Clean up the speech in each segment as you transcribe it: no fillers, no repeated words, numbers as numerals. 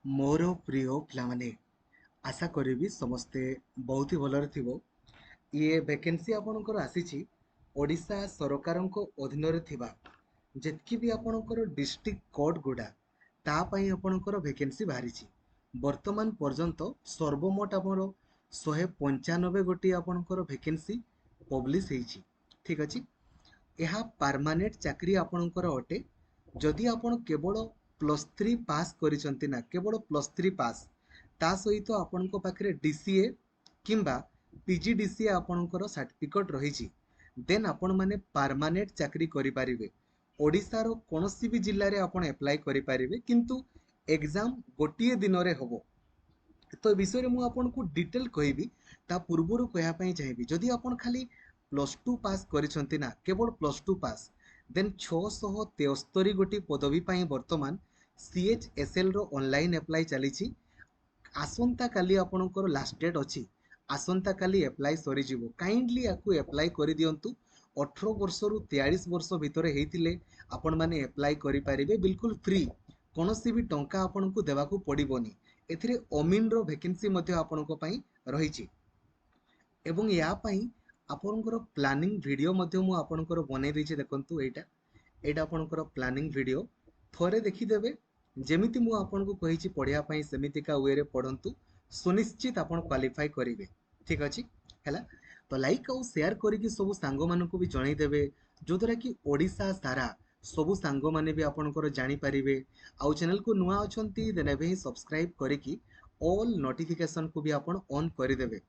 मोर प्रिय पिलामाने आशा करी समस्ते बहुत ही भलरे थिबो। ये वैकेंसी आपणकर आसीछि ओडिशा सरकारଙ୍କ अधीन थिबा जेतकी भी आपणकर डिस्ट्रिक्ट कोड गुडा ता पई आपणकर वैकेंसी बाहरिछि। वर्तमान पर्यंत सर्वमोट आमर 195 गोटी आपणकर वैकेंसी पब्लिश ହେଇछि। ठीक अछि। ଏହା परमानेंट चाकरी आपणकर अटे। जदि आपण केवल +3 पास करिसंती ना केवल +3 पास ता सहित आपणको पाखरे डीसीए किंबा पीजीडीसीए आपणकर सर्टिफिकेट रहिछि देन आपण माने परमानेंट चाकरी करि पारिबे। ओडिसा रो कोनोसी भी जिल्ला रे आपण अप्लाई करि पारिबे किंतु एग्जाम गोटिए दिन रे होबो। तो ए विषय में आपको डिटेल कहबी ता पूर्वर कहवाई चाहिए जदि आप खाली +2 पास करिसंती ना केवल +2 पास देन 673 गोटी पदवी पाई वर्तमान सीएचएसएल रो ऑनलाइन अप्लाई चली। आसंता काली आपणकर लास्ट डेट अच्छी। आसंता काली अप्लाई सरी जीवो। काइंडली याकू अप्लाई करि दियंतु। 18 वर्ष रु 43 वर्ष भितर हेतिले आपण माने अप्लाई करि पारिबे बिल्कुल फ्री। कोनोसी भी टंका आपनको देबाकू पड़िबोनी। एथिरे अमीन रो वैकेंसी मध्ये आपनको पई रहिछि एवं या पई आपनकर प्लानिंग वीडियो मध्ये मु आपनकर बनै दैछि। देखंतु एटा आपनकर प्लानिंग वीडियो थोरे देखि देबे। जेमिति मु आपनको कहिछि पढिया पई सेमितिका वे रे पढंतु सुनिश्चित आपन क्वालिफाई करिवे। ठीक अछि हैला। तो लाइक और शेयर करिकि सब सांगो मानको भी जणै देबे जो द्वारा कि ओडिसा सारा सबु सांगो माने भी आपनकर जानि परिबे। आउ चैनल को नुआ अछंती देन एबे ही सब्सक्राइब करिकि ऑल नोटिफिकेशन को भी आपन ऑन करि देबे।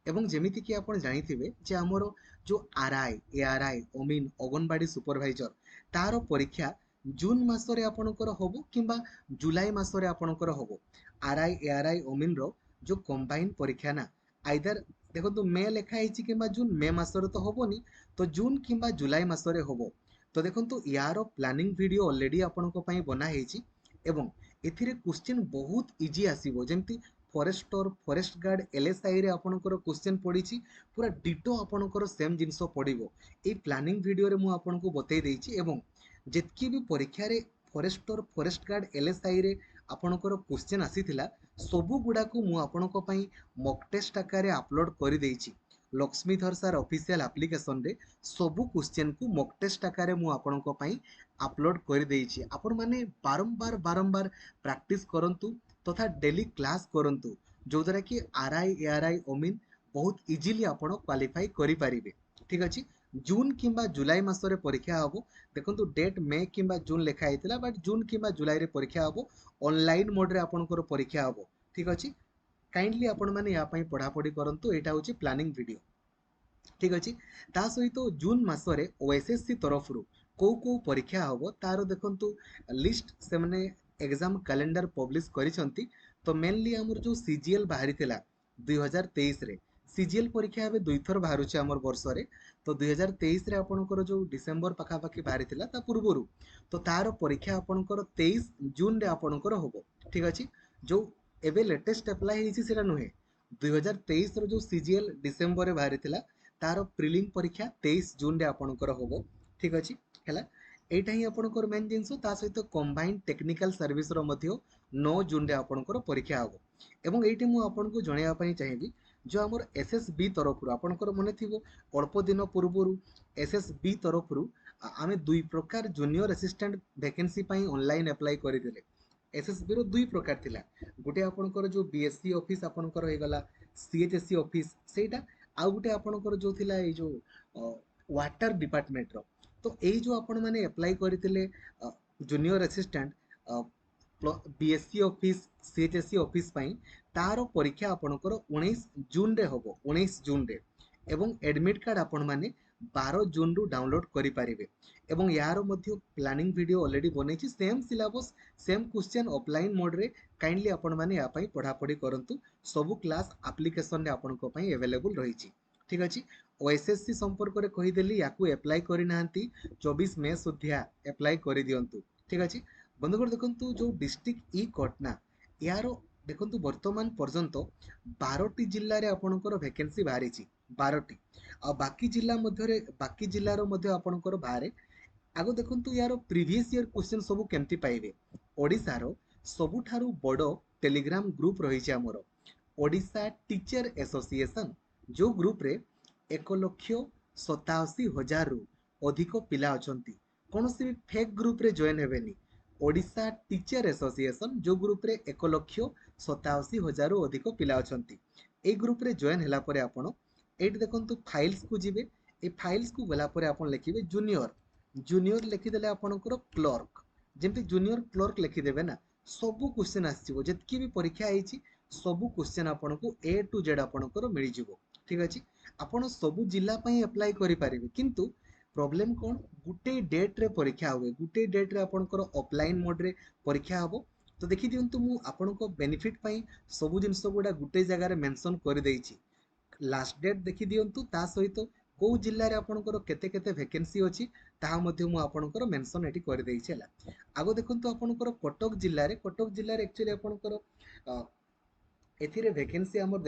एवं जेमिति कि आपन जानिथिबे जे हमर जो आरआई एआरआई अमीन अंगनवाड़ी सुपरवाइजर तार परीक्षा जून मासरे आपनकर होबो किंबा जुलाई मासरे आपनकर होबो। आरआई एआरआई अमीन रो जो कंबाइन परीक्षा ना आइदर देखो तो मे लेखा ହେଇଛି किंबा जून मे मासरे तो होबोनी तो जून किंबा जुलाई मासरे होबो। तो देखंतु यार प्लानिंग वीडियो ऑलरेडी आपनको पई बना ହେଇଛି एवं एथिरे क्वेश्चन बहुत इजी आसीबो। जेमति फॉरेस्टर फॉरेस्ट गार्ड एलएसआई रे आपनकर क्वेश्चन पडिछि पूरा डिटो आपनकर सेम जिंस पडिबो। ए प्लानिंग वीडियो रे मु आपनको बतै दैछि एवं जेतकी भी परीक्षा रे फॉरेस्टर फॉरेस्ट गार्ड एलएसआई रे आपनकर क्वेश्चन आसीथिला सबु गुडा को मु आपनको पई मॉक टेस्ट आकार रे अपलोड करि दैछि। लक्ष्मीधर सर ऑफिशियल एप्लीकेशन रे सबु क्वेश्चन को मॉक टेस्ट आकार रे मु आपनको पई अपलोड करि दैछि। आपण माने बारंबार बारंबार प्रैक्टिस करंतु तथा डेली क्लास करंतु जो द्वारा कि आरआई एआरआई अमीन बहुत इजीली आपण क्वालिफाई करि पारिबे। ठीक अछि। जून किंबा जुलाई मासरे परीक्षा हबो। देखंतु डेट मे किंबा जून लेखा हैतिला बट जून किंबा जुलाई रे परीक्षा हबो। ऑनलाइन मोड रे आपनकर परीक्षा हबो। ठीक अछि। काइंडली आपण माने या पई पढा पढी करंतु। एटा होची प्लानिंग वीडियो। ठीक अछि। ता सहित जून मासरे ओएसएससी तरफरु को परीक्षा हबो तार देखंतु लिस्ट से माने एग्जाम कैलेंडर पब्लिश करिसंती। तो मेनली हमर जो सीजीएल बाहरी थिला 2023 रे सीजीएल परीक्षा हबे दुई थर बाहरुचे हमर वर्ष रे। तो 2023 रे आपनकर जो डिसेंबर पाखा पाखी बाहरी थिला ता पूर्वरु तो तार परीक्षा आपनकर 23 जून रे आपनकर होबो। ठीक अछि। जो एबे लेटेस्ट अप्लाई हेछि सेरा नुहे 2023 रो जो सीजीएल डिसेंबर रे बाहरी थिला तार प्रिलिम परीक्षा 23 जून रे आपनकर होबो। ठीक अछि हैला। एटा ही आपनकर मेन जिंस ता सहित कंबाइंड टेक्निकल सर्विस रो मध्य 9 जून रे आपनकर परीक्षा हबो। एवं एठी मु आपनको जणैया पई चाहिबी जो हमर एसएसबी तरफरु आपनकर मने थिबो अल्प दिन पूर्वरु एसएसबी तरफरु आमे दुई प्रकार जूनियर असिस्टेंट वैकेंसी पई ऑनलाइन अप्लाई करिदेले। एसएसबी रो दुई प्रकार थिला। गुटे आपनकर जो बीएससी ऑफिस आपनकर हे गला सीएचएससी ऑफिस सेटा आउ गुटे आपनकर जो थिला ए जो वाटर डिपार्टमेंट रो। तो एई जो आपण माने अप्लाई करितिले junior assistant BSC office CHSC office पई तार परीक्षा आपनकर 19 जून रे होबो। 19 जून रे एवं एडमिट कार्ड आपण माने 12 जून रु डाउनलोड करि पारिबे। एवं यार मध्य प्लानिंग वीडियो ऑलरेडी बनेछि same syllabus same question offline mode रे। काइंडली आपण माने या पई पढा पढी करंतु। सब क्लास एप्लीकेशन रे आपण को पई अवेलेबल रहिछि। ठीक अछि। ओएसएससी संपर्क रे कहि देली याकू अप्लाई करि नाहंती 24 मे सुधिया अप्लाई करि दियंतु। ठीक अछि। बंधुगण देखंतु जो डिस्ट्रिक्ट ई कोटना यारो देखंतु वर्तमान पर्यंत 12टी जिल्ला रे आपनकर वैकेंसी बाहरिछि। 12टी आ बाकी जिल्ला मध्य रे बाकी जिल्ला रो मध्य आपनकर बाहरे। आगो देखंतु यार प्रीवियस ईयर क्वेश्चन सब केमती पाइबे। ओडिसा रो ସବୁଠାରୁ ବଡ଼ ଟେଲିଗ୍ରାମ ଗ୍ରୁପ ରହିଛି ଆମର ଓଡ଼ିଶା ଟିଚର ଆସୋସିଏସନ, ଯୋଉ ଗ୍ରୁପରେ 1,87,000ରୁ ଅଧିକ ପିଲା ଅଛନ୍ତି। କୌଣସି ବି ଫେକ୍ ଗ୍ରୁପରେ ଜଏନ୍ ହେବେନି। ଓଡ଼ିଶା ଟିଚର ଆସୋସିଏସନ ଯୋଉ ଗ୍ରୁପରେ 1,87,000ରୁ ଅଧିକ ପିଲା ଅଛନ୍ତି। ଏଇ ଗ୍ରୁପରେ ଜଏନ୍ ହେଲା ପରେ ଆପଣ ଏଇଠି ଦେଖନ୍ତୁ ଫାଇଲ୍ସକୁ ଯିବେ। এই ଫାଇଲ୍ସକୁ ଗଲା ପରେ ଆପଣ ଲେଖିବେ ଜୁନିୟର। ଜୁନିୟର ଲେଖିଦେଲେ ଆପଣଙ୍କର କ୍ଲର୍କ, ଯେମିତି ଜୁନିୟର କ୍ଲର୍କ ଲେଖିଦେବେ ନା, ସବୁ କ୍ୱେଶ୍ଚନ ଆସିଯିବ। ଯେତିକି ବି ପରୀକ୍ଷା ହେଇଛି ସବୁ କ୍ୱେଶ୍ଚନ ଆପଣଙ୍କୁ ଏ ଟୁ ଜେଡ୍ ଆପଣଙ୍କର ମିଳିଯିବ। ଠିକ ଅଛି, ଆପଣ ସବୁ ଜିଲ୍ଲା ପାଇଁ ଆପ୍ଲାଏ କରିପାରିବେ, କିନ୍ତୁ ପ୍ରୋବ୍ଲେମ କ'ଣ, ଗୋଟେ ଡେଟ୍ରେ ପରୀକ୍ଷା ହୁଏ। ଗୋଟେ ଡେଟ୍ରେ ଆପଣଙ୍କର ଅଫଲାଇନ୍ ମୋଡ୍ରେ ପରୀକ୍ଷା ହବ। ତ ଦେଖିଦିଅନ୍ତୁ, ମୁଁ ଆପଣଙ୍କ ବେନିଫିଟ୍ ପାଇଁ ସବୁ ଜିନିଷ ଗୁଡ଼ା ଗୋଟେ ଜାଗାରେ ମେନସନ୍ କରିଦେଇଛି। ଲାଷ୍ଟ ଡେଟ୍ ଦେଖିଦିଅନ୍ତୁ, ତା ସହିତ କୋଉ ଜିଲ୍ଲାରେ ଆପଣଙ୍କର କେତେ କେତେ ଭେକେନ୍ସି ଅଛି ତାହା ମଧ୍ୟ ମୁଁ ଆପଣଙ୍କର ମେନସନ୍ ଏଠି କରିଦେଇଛି ହେଲା। ଆଗ ଦେଖନ୍ତୁ ଆପଣଙ୍କର କଟକ ଜିଲ୍ଲାରେ ଆକ୍ଚୁଆଲି ଆପଣଙ୍କର ଏଥିରେ ଭେକେନ୍ସି ଆମର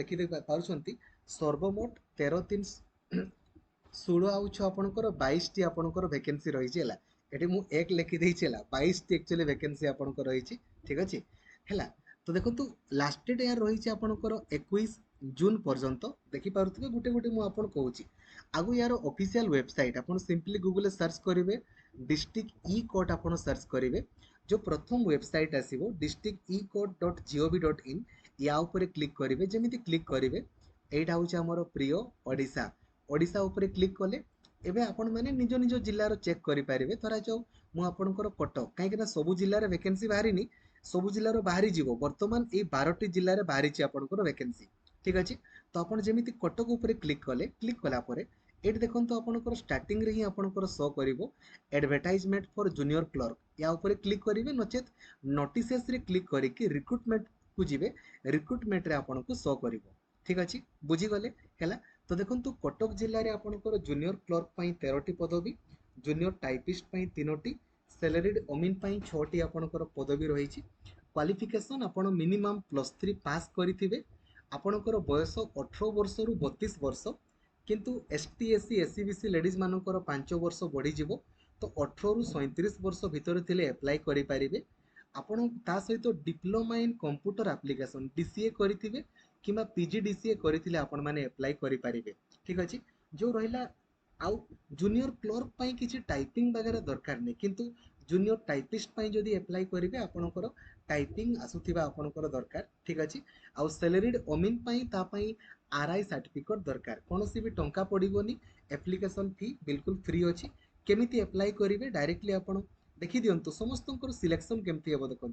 ପାରୁଛନ୍ତି ସର୍ବମୋଟ 13,316 ଆଉ 6 ଆପଣଙ୍କର 22ଟି ଆପଣଙ୍କର ଭେକେନ୍ସି ରହିଛି ହେଲା। ଏଠି ମୁଁ 1 ଲେଖିଦେଇଛି ହେଲା, 22ଟି ଆକ୍ଚୁଆଲି ଭେକେନ୍ସି ଆପଣଙ୍କର ରହିଛି। ଠିକ ଅଛି ହେଲା। ତ ଦେଖନ୍ତୁ ଲାଷ୍ଟ ଡେଟ୍ ଏହାର ରହିଛି ଆପଣଙ୍କର 21 ଜୁନ୍ ପର୍ଯ୍ୟନ୍ତ। ଦେଖିପାରୁଥିବେ, ଗୋଟେ ଗୋଟେ ମୁଁ ଆପଣ କହୁଛି। ଆଗକୁ ୟାର ଅଫିସିଆଲ ୱେବସାଇଟ୍ ଆପଣ ସିମ୍ପଲି ଗୁଗଲରେ ସର୍ଚ୍ଚ କରିବେ, ଡିଷ୍ଟ୍ରିକ୍ଟ ଇ କୋର୍ଟ ଆପଣ ସର୍ଚ୍ଚ କରିବେ। जो प्रथम वेबसाइट आसीबो districtecode.gov.in, या ऊपर क्लिक करेंगे। जमी क्लिक करेंगे, यहाँ हूँ आमर प्रिय ओडिशा। ओडिशा ऊपर क्लिक कले एबे आपण माने निज निज जिल्लार चेक करेंगे। धरा जाऊ मु आपणकर कटक, कहीं सबू जिल्लार वैकेंसी बाहरी, सबू जिल्लार बाहरी जीवो। वर्तमान ये 12टी जिल्लार बाहरी आपणकर वैकेंसी। ठीक अच्छे, तो आप जमी कटक ऊपर क्लिक कले, क्लिक कलापर ये देखो आपंकर स्टार्टिंग रे ही आपंकर शो करिवो एडवर्टाइजमेंट फॉर जूनियर क्लर्क। या ऊपर क्लिक करेंगे, नचेत नोटिसेस रे क्लिक करके रिक्रुटमेंट को जीवे, रिक्रुटमेंट रे आपको शो करिवो। ठीक अच्छे, बुझीगले है। तो देखो कटक जिले में आपंकर जूनियर क्लर्क पर 13टी पदवी, जूनियर टाइपिस्ट पर 3टी, सैलरीड ओमिन पर 6टी आपंकर पदवी रही। क्वालिफिकेशन आप मिनिमम +3 पास करेंगे। आपणकर बयस 18 वर्ष रु 32 वर्ष, किंतु ST SC SC BC ladies मानकर 5 वर्ष बढ़ीଯିव। तो 18 रु 37 वर्ष भितर थिले अप्लाई करि पारिबे। आपण ता सहित diploma in computer application DCA करिथिबे किंबा पीजीडीसीए करिथिले आपण माने अप्लाई करि पारिबे। ठीक अछि, जो रहिला आउ जूनियर क्लर्क पई किछि टाइपिंग वगैरह दरकार नै, किंतु जूनियर टाइपिस्ट पई जदि अप्लाई करिवे आपणकर टाइपिंग आसुथिबा आपणकर दरकार। ठीक अछि, आउ सैलरीड ओमिन पई ता पई आरआई सर्टिफिकेट दरकार। कौन सी भी टंका पड़ोनी, एप्लिकेशन फी बिल्कुल फ्री अच्छी। केमिति अप्लाई करेंगे, डायरेक्टली आप देखी दिंतु समस्त सिलेक्शन केमती हम। देखो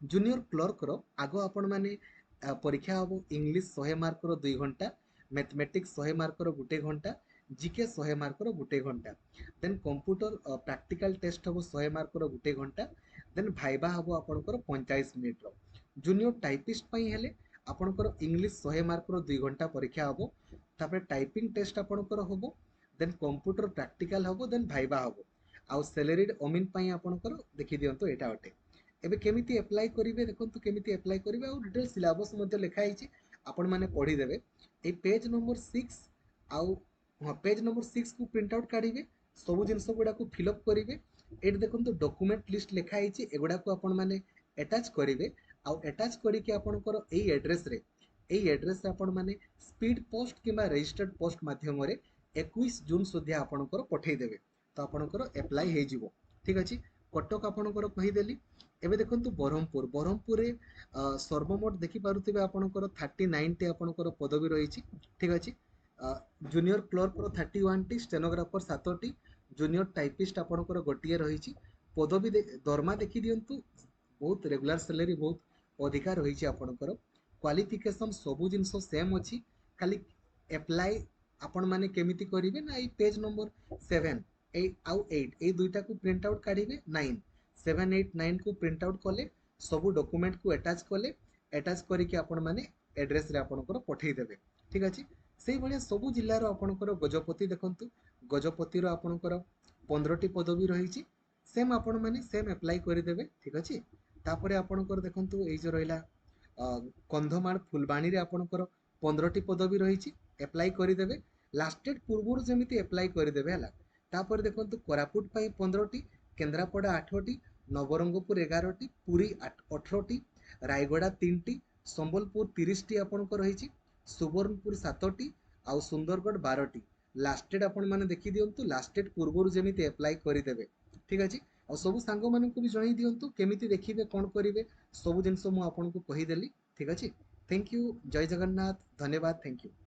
जूनियर क्लर्क रो आग आपण मैंने परीक्षा हम इंग्लिश 100 मार्क 2 घंटा, मैथमेटिक्स 100 मार्क 1 घंटा, जीके 100 मार्क 1 घंटा, देन कंप्यूटर प्रैक्टिकल टेस्ट हम 100 मार्क 1 घंटा, देन भाइबा हम आपंकर 45 मिनिट। जूनियर टाइपिस्ट हेले आपंकर इंग्लिश 100 मार्क 2 घंटा परीक्षा हम, तापर टाइपिंग टेस्ट आपंकर हम, देन कंप्यूटर प्रैक्टिकल हम, देन भाइबा हम। आउ सैलरीड ओमिन पई आपंकर देखि दियंतो एटा अटे। एबे केमिति अप्लाई करिवे, देखंतु केमिति अप्लाई करिवे। आउ डिटेल सिलेबस मध्ये लिखा हिची, आपण माने पढी देबे। ए पेज नंबर 6 आउ पेज नंबर 6 को प्रिंट आउट काढिबे, सब जिंस गुडा को फिल अप करिवे। एट देखंतु डॉक्यूमेंट लिस्ट लिखा हिची, एगुडा को आपण माने अटैच करिवे। आउ अटैच करिके आपणकर एई एड्रेस रे, एई एड्रेस आपण माने स्पीड पोस्ट किंबा रजिस्टर्ड पोस्ट माध्यम रे 21 जून सुधा आपणकर पठेई देबे। तो आपणकर अप्लाई हे जिवो। ठीक अछि, कटक आपणकर कहि देली। एबे देखंतु बरहमपुर रे सर्वमोट देखि पारुथिबे आपणकर 39 टी आपणकर पदवी रहिछि। ठीक अछि, जूनियर क्लर्क रो 31 T, stenographer 7 T, junior typist आपणकर गोटिए रहिछि। पदवी दरमा देखि दियंतु, बहुत रेगुलर सैलरी बहुत अधिकार रहिछि आपणकर। क्वालिफिकेशन सबु जिंस सेम अछि, खाली अप्लाई आपण माने केमिति करिवे ना, ए पेज नंबर 7 आउ 8 ए दुईटा को प्रिंट आउट काढिबे। 9 7 8 9 को प्रिंट आउट कले, सबु डॉक्यूमेंट को अटैच कले, अटैच करिके आपण माने एड्रेस रे आपणकर पठेई देबे। ठीक अछि, सेही भलिया सबु जिल्ला रो आपणकर गजपति देखंतु, गजपति रो आपणकर 15 टी पदवी रहिछि। सेम आपण माने सेम अप्लाई करि देबे। ठीक अछि, तापरे आपणकर देखंतु एई जो रहिला कंधमाल फुलबाणी रे आपणकर 15 टी पदवी रहिछि, अप्लाई करि देबे। लास्ट डेट पूर्वरु जेमिति अप्लाई करि देबे हला। तापर देखंतु कोरापुट पई 15 टी, केंद्रापड़ा 8 टी, नवरंगपुर 11 टी, पुरी 18 टी, ରାୟଗଡ଼ା 3ଟି, ସମ୍ବଲପୁର 30ଟି ଆପଣଙ୍କର ରହିଛି, ସୁବର୍ଣ୍ଣପୁର 7ଟି, ଆଉ ସୁନ୍ଦରଗଡ଼ 12ଟି। ଲାଷ୍ଟ ଡେଟ୍ ଆପଣମାନେ ଦେଖିଦିଅନ୍ତୁ, ଲାଷ୍ଟ ଡେଟ୍ ପୂର୍ବରୁ ଯେମିତି ଆପ୍ଲାଏ କରିଦେବେ। ଠିକ୍ ଅଛି। ଆଉ ସବୁ ସାଙ୍ଗମାନଙ୍କୁ ବି ଜଣେଇ ଦିଅନ୍ତୁ କେମିତି ଦେଖିବେ, କ'ଣ କରିବେ, ସବୁ ଜିନିଷ ମୁଁ ଆପଣଙ୍କୁ କହିଦେଲି। ଠିକ୍ ଅଛି। Thank you. ଜୟ ଜଗନ୍ନାଥ। ଧନ୍ୟବାଦ। Thank you.